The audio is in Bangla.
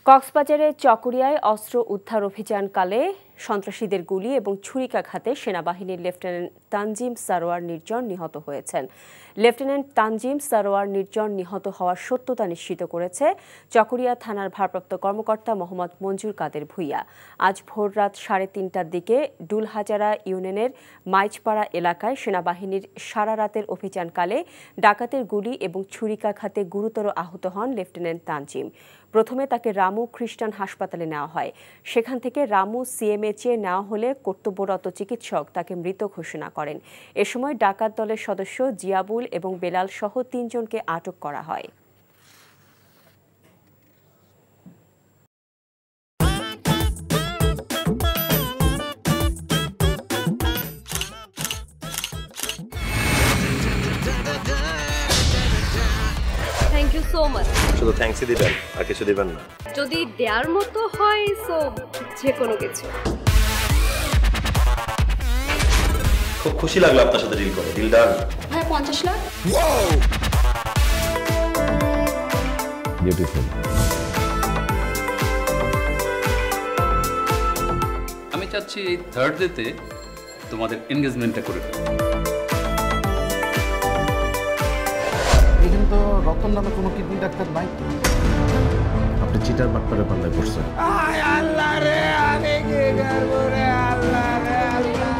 কক্সবাজারের চকরিয়ায় অস্ত্র উদ্ধার অভিযানকালে সন্ত্রাসীদের গুলি এবং ছুরিকাঘাতে সেনাবাহিনীর লেফটেন্যান্ট তানজিম সারোয়ার নির্জন নিহত হয়েছেন। লেফটেন্যান্ট তানজিম সারোয়ার নির্জন নিহত হওয়ার সত্যতা নিশ্চিত করেছে চকরিয়া থানার ভারপ্রাপ্ত কর্মকর্তা মোহাম্মদ মঞ্জুর কাদের ভূঁইয়া। আজ ভোররাত 3:30টার দিকে ডুলহাজারা ইউনিয়নের মাইজপাড়া এলাকায় সেনাবাহিনীর সারা রাতের অভিযানকালে ডাকাতের গুলি এবং ছুরিকাঘাতে গুরুতর আহত হন লেফটেন্যান্ট তানজিম। প্রথমে তাকে রামু খ্রিস্টান হাসপাতালে নেওয়া হয়। সেখান থেকে রামু সিএমএইচে নেওয়া হলে কর্তব্যরত চিকিৎসক তাকে মৃত ঘোষণা করেন। এ সময় ডাকাত দলের সদস্য জিয়াবুল এবং বেলাল সহ 3 জনকে আটক করা হয়। Thank you so much. শুধু থ্যাঙ্কসই দিবেন আর কিছু দিবেন না? যদি দেওয়ার মতো হয় সো যে কোনো কিছু। খুব খুশি লাগলো আপনার সাথে ডিল করে। Deal done. হ্যাঁ 50 লাখ। বিউটিফুল। আমি চাচ্ছি এই থার্ড ডেতে তোমাদের এনগেজমেন্টটা করে ফেলো। এখানে তো রতন নামে কোনো কিডনি ডাক্তার নাই। আপনি চিটার বাটপারে পাল্লায় পড়ছেন। আল্লাহ রে, আমি কি করব রে আল্লাহ রে আল্লাহ।